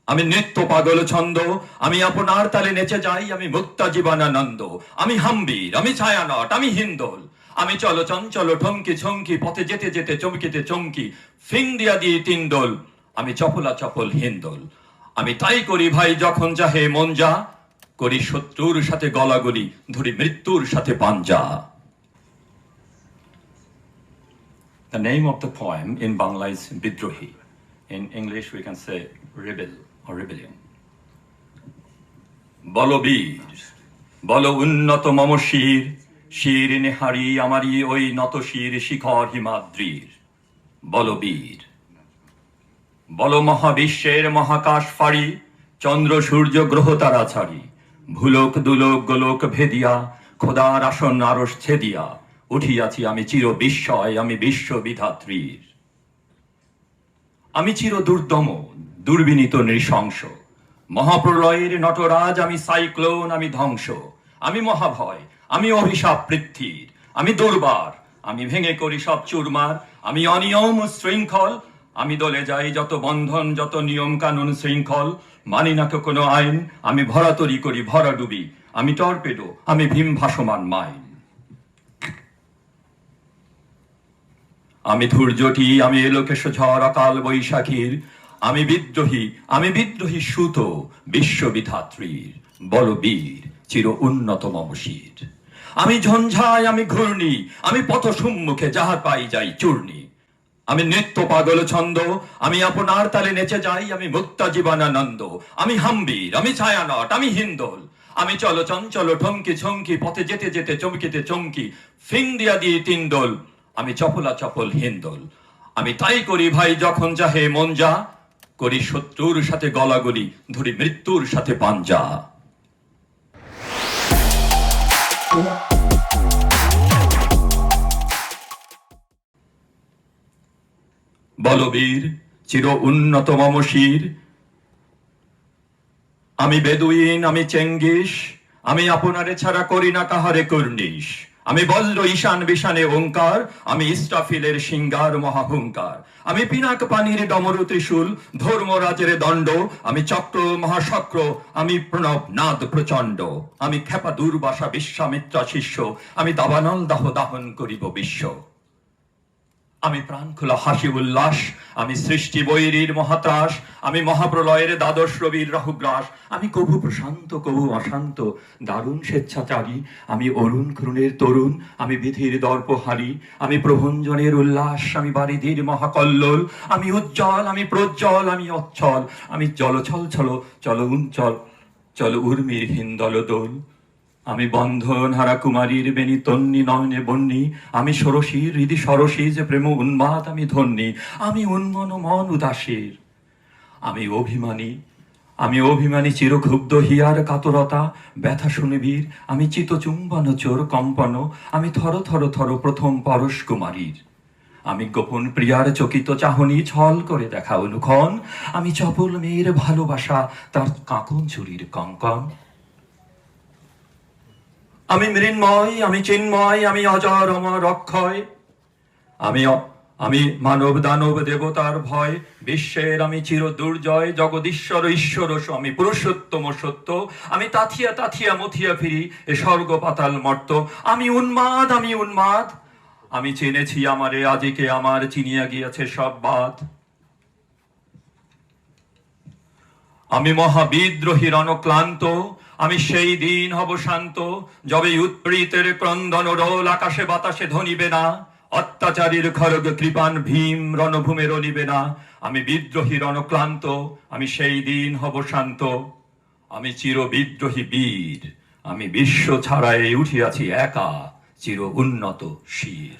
আমি নৃত্য পাগল ছন্দ, আমি আপনার তালে নেচে যাই, আমি মুক্তা জীবনানন্দ। আমি হাম্বির, আমি ছায়ানট, আমি হিন্দোল। আমি চল চঞ্চল ঠমকি ছমকি, পথে যেতে যেতে চমকিতে চমকি, ফিং দিয়া দিয়ে তিনদোল। আমি চপলা চপল হিন্দোল। আমি তাই করি ভাই যখন চাহে মন যা, করি শত্রুর সাথে গলাগলি, ধরি মৃত্যুর সাথে পাঞ্জা। The name of the poem in Bangla is Bidrohi. In English we can say rebel or rebellion. বলো বীর, বলো উন্নত মম শির, শির নেহারি আমারি ওই নত শির শিখর হিমাদ্রির। বলো বীর, বলো মহাবিশ্বের মহাকাশ ফাড়ি, চন্দ্র সূর্য গ্রহ তারা ছাড়ি, ভুলোক দুলোক গোলোক ভেদিয়া, খোদার আসন আরশ ছেদিয়া, উঠিয়াছি আমি চির বিস্ময়, আমি বিশ্ব বিধাত্রীর। আমি চির দুর্দম, দুর্বিনীত নৃশংস, মহাপ্রলয়ের নটরাজ আমি সাইক্লোন, আমি ধ্বংস। আমি মহাভয়, আমি অভিশাপ পৃথ্বীর, আমি দুর্বার, আমি ভেঙে করি সব চুরমার। আমি অনিয়ম শৃঙ্খল, আমি দলে যাই যত বন্ধন, যত নিয়ম কানুন শৃঙ্খল। মানি না তো কোনো আইন, আমি ভরাতরি করি ভরাডুবি, আমি টর্পেডো, আমি ভীম ভাসমান মাইন। আমি ধৈর্যটি, আমি এলোকেশ ঝড় অকাল বৈশাখীর। আমি বিদ্রোহী, আমি বিদ্রোহী সুত বিশ্ববিধাত্রীর। বল বীর, চির উন্নত মম শির। আমি ঝঞ্ঝায়, আমি ঘূর্ণি, আমি পথ সম্মুখে যাহা পাই যাই চূর্ণি। আমি নৃত্য পাগল ছন্দ, আমি আপনার তালে নেচে যাই, আমি মুক্তা জীবনানন্দ। আমি হাম্বির, আমি ছায়ানট, আমি হিন্দোল। আমি চল চঞ্চল ঠমকি ছমকি, পথে যেতে যেতে চমকিতে চমকি, ফিং দিয়া দিয়ে তিনদোল। আমি চপলা চপল হিন্দোল। আমি তাই করি ভাই যখন চাহে মন যা, করি শত্রুর সাথে গলাগলি, ধরি মৃত্যুর সাথে পাঞ্জা। বলবীর, চির উন্নত মম শির। আমি বেদুইন, আমি চেঙ্গিস, আমি আপনারে ছাড়া করি না কাহারে কর্নিশ। আমি বজ্র ঈশান বিশানে ওঙ্কার, আমি ইস্টাফিলের সিঙ্গার মহাহুঙ্কার। আমি পিনাক পানির ডমরু ত্রিশূল, ধর্মরাজের দণ্ড। আমি চক্র মহাশক্র, আমি প্রণব নাদ প্রচণ্ড। আমি ক্ষেপা দুর্বাসা বিশ্বামিত্রা শিষ্য, আমি দাবানল দাহ দাহন করিব বিশ্ব। আমি প্রাণ খোলা হাসি উল্লাস, আমি সৃষ্টি বৈরীর মহাত্রাস। আমি মহাপ্রলয়ের দ্বাদশ রবির রাহুগ্রাস। আমি কভু প্রশান্ত কভু অশান্ত, দারুণ স্বেচ্ছাচারী। আমি অরুণ খুরুণের তরুণ, আমি বিধির দর্পহারী। আমি প্রভঞ্জনের উল্লাস, আমি বারিধির মহাকল্লোল। আমি উজ্জ্বল, আমি প্রজ্জ্বল, আমি অচ্ছল। আমি জলছল ছল চল উঞ্চল, চল উর্মির হিন্দল দোল। আমি বন্ধন হারা কুমারীর বেনি তন্নি নয়নে বন্যি। আমি ষোড়শীর হৃদি সরসী যে প্রেম উন্মাদ আমি ধন্যি। আমি উন্মন মন উদাসীর। আমি অভিমানী, আমি অভিমানী চিরক্ষুব্ধ হিয়ার কাতরতা ব্যথা শুনিবীর। আমি চিতচুম্বন চোর কম্পন, আমি থর থর থর প্রথম পরশ কুমারীর। আমি গোপন প্রিয়ার চকিত চাহনি ছল করে দেখা অনুক্ষণ। আমি চপল মেয়ের ভালোবাসা তার কাঁকন চুরির কঙ্কন। আমি মৃন্ময়, আমি চিন্ময়, আমি অজর অমর অক্ষয়। আমি মানব দানব দেবতার ভয়, বিশ্বের আমি চির দুর্জয়। জগদীশ্বর ঈশ্বর আমি পুরুষোত্তম সত্য। আমি তাথিয়া তাথিয়া মথিয়া ফিরি এ স্বর্গ পাতাল মর্ত। আমি উন্মাদ, আমি উন্মাদ, আমি চিনেছি আমারে আজিকে আমার, চিনিয়া গিয়াছে সব বাদ। আমি মহাবিদ্রোহী রণক্লান্ত, আমি সেই দিন হব শান্ত, যবে উৎপ্রীতের ক্রন্দন রোল আকাশে বাতাসে ধ্বনিবে না। অত্যাচারীর খড়গ কৃপান ভীম রণভূমে রলিবে না। আমি বিদ্রোহী রণক্লান্ত, আমি সেই দিন হব শান্ত। আমি চির বিদ্রোহী বীর, আমি বিশ্ব ছাড়াই উঠিয়াছি একা, চির উন্নত শির।